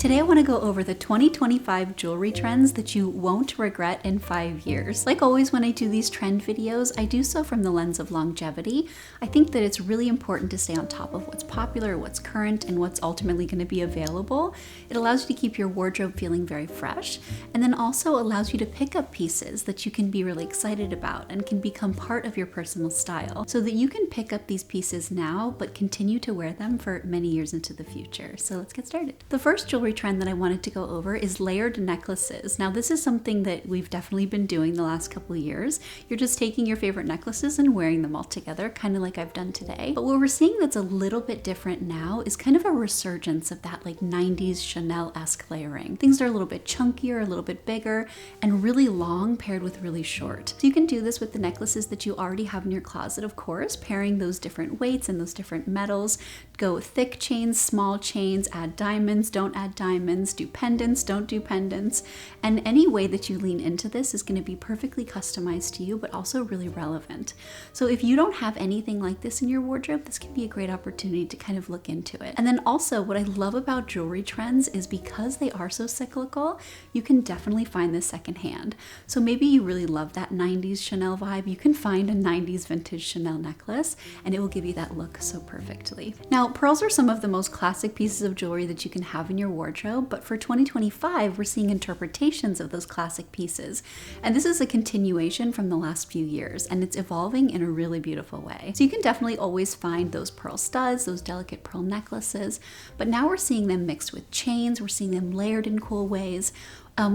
Today I want to go over the 2025 jewelry trends that you won't regret in 5 years. Like always when I do these trend videos, I do so from the lens of longevity. I think that it's really important to stay on top of what's popular, what's current, and what's ultimately going to be available. It allows you to keep your wardrobe feeling very fresh, and then also allows you to pick up pieces that you can be really excited about and can become part of your personal style, so that you can pick up these pieces now but continue to wear them for many years into the future. So let's get started. The first jewelry trend that I wanted to go over is layered necklaces. Now this is something that we've definitely been doing the last couple of years. You're just taking your favorite necklaces and wearing them all together, kind of like I've done today. But what we're seeing that's a little bit different now is kind of a resurgence of that like 90s Chanel-esque layering. Things are a little bit chunkier, a little bit bigger, and really long paired with really short. So you can do this with the necklaces that you already have in your closet, of course, pairing those different weights and those different metals. Go thick chains, small chains, add diamonds, don't add diamonds, do pendants, don't do pendants. And any way that you lean into this is going to be perfectly customized to you, but also really relevant. So if you don't have anything like this in your wardrobe, this can be a great opportunity to kind of look into it. And then also what I love about jewelry trends is because they are so cyclical, you can definitely find this secondhand. So maybe you really love that 90s Chanel vibe, you can find a 90s vintage Chanel necklace and it will give you that look so perfectly. Now, pearls are some of the most classic pieces of jewelry that you can have in your wardrobe, but for 2025, we're seeing interpretations of those classic pieces. And this is a continuation from the last few years, and it's evolving in a really beautiful way. So you can definitely always find those pearl studs, those delicate pearl necklaces, but now we're seeing them mixed with chains, we're seeing them layered in cool ways.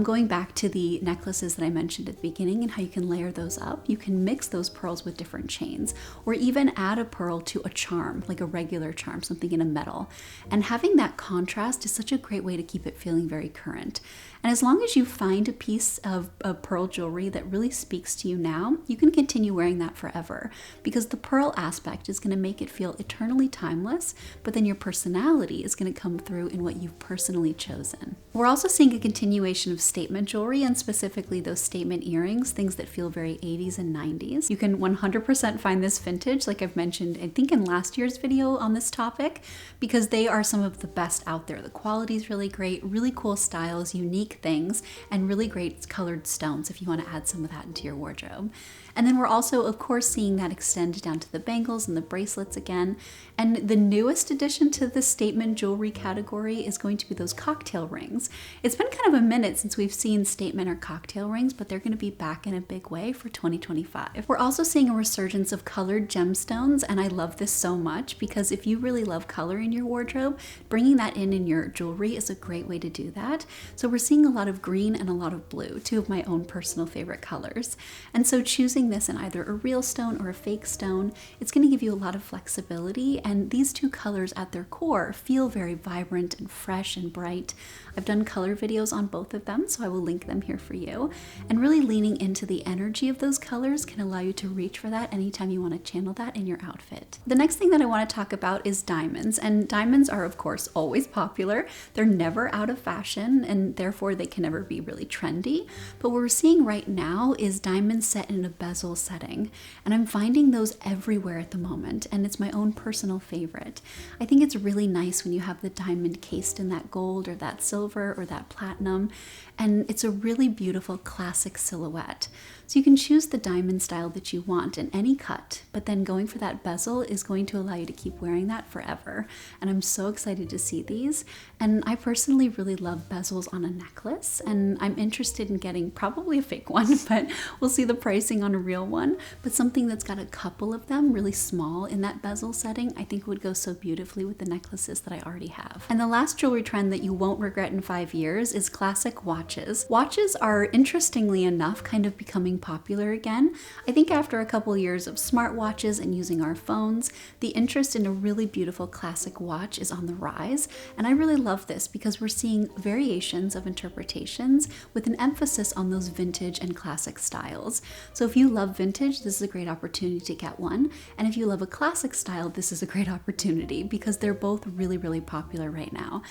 Going back to the necklaces that I mentioned at the beginning and how you can layer those up, you can mix those pearls with different chains, or even add a pearl to a charm, like a regular charm, something in a metal. And having that contrast is such a great way to keep it feeling very current. And as long as you find a piece of pearl jewelry that really speaks to you now, you can continue wearing that forever, because the pearl aspect is going to make it feel eternally timeless, but then your personality is going to come through in what you've personally chosen. We're also seeing a continuation of statement jewelry, and specifically those statement earrings, things that feel very 80s and 90s. You can 100% find this vintage, like I've mentioned, I think in last year's video on this topic, because they are some of the best out there. The quality is really great, really cool styles, unique things, and really great colored stones if you want to add some of that into your wardrobe. And then we're also, of course, seeing that extend down to the bangles and the bracelets again. And the newest addition to the statement jewelry category is going to be those cocktail rings. It's been kind of a minute since we've seen statement or cocktail rings, but they're going to be back in a big way for 2025. We're also seeing a resurgence of colored gemstones, and I love this so much because if you really love color in your wardrobe, bringing that in your jewelry is a great way to do that. So we're seeing a lot of green and a lot of blue, two of my own personal favorite colors. And so choosing this in either a real stone or a fake stone, it's going to give you a lot of flexibility, and these two colors at their core feel very vibrant and fresh and bright. I've done color videos on both of them, so I will link them here for you. And really leaning into the energy of those colors can allow you to reach for that anytime you want to channel that in your outfit. The next thing that I want to talk about is diamonds, and diamonds are of course always popular. They're never out of fashion, and therefore they can never be really trendy. But what we're seeing right now is diamonds set in a bezel setting, and I'm finding those everywhere at the moment, and it's my own personal favorite. I think it's really nice when you have the diamond cased in that gold or that silver or that platinum, and it's a really beautiful classic silhouette. So you can choose the diamond style that you want in any cut, but then going for that bezel is going to allow you to keep wearing that forever. And I'm so excited to see these. And I personally really love bezels on a necklace, and I'm interested in getting probably a fake one, but we'll see the pricing on a real one. But something that's got a couple of them really small in that bezel setting, I think would go so beautifully with the necklaces that I already have. And the last jewelry trend that you won't regret in 5 years is classic watches. Watches are, interestingly enough, kind of becoming popular again. I think after a couple years of smartwatches and using our phones, the interest in a really beautiful classic watch is on the rise. And I really love this because we're seeing variations of interpretations with an emphasis on those vintage and classic styles. So if you love vintage, this is a great opportunity to get one. And if you love a classic style, this is a great opportunity because they're both really, really popular right now.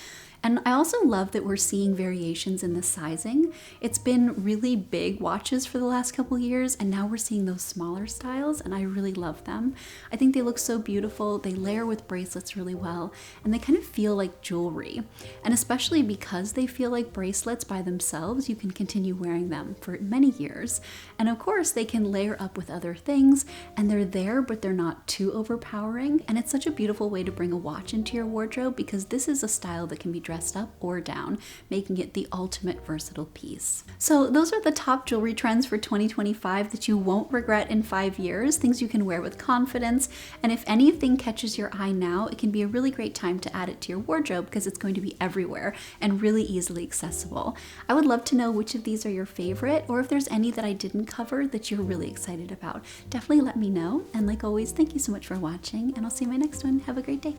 And I also love that we're seeing variations in the sizing. It's been really big watches for the last couple years, and now we're seeing those smaller styles, and I really love them. I think they look so beautiful. They layer with bracelets really well, and they kind of feel like jewelry. And especially because they feel like bracelets by themselves, you can continue wearing them for many years. And of course, they can layer up with other things, and they're there, but they're not too overpowering. And it's such a beautiful way to bring a watch into your wardrobe, because this is a style that can be dressed up or down, making it the ultimate versatile piece. So those are the top jewelry trends for 2025 that you won't regret in 5 years, things you can wear with confidence. And if anything catches your eye now, it can be a really great time to add it to your wardrobe, because it's going to be everywhere and really easily accessible. I would love to know which of these are your favorite, or if there's any that I didn't cover that you're really excited about. Definitely let me know. And like always, thank you so much for watching, and I'll see you in my next one. Have a great day.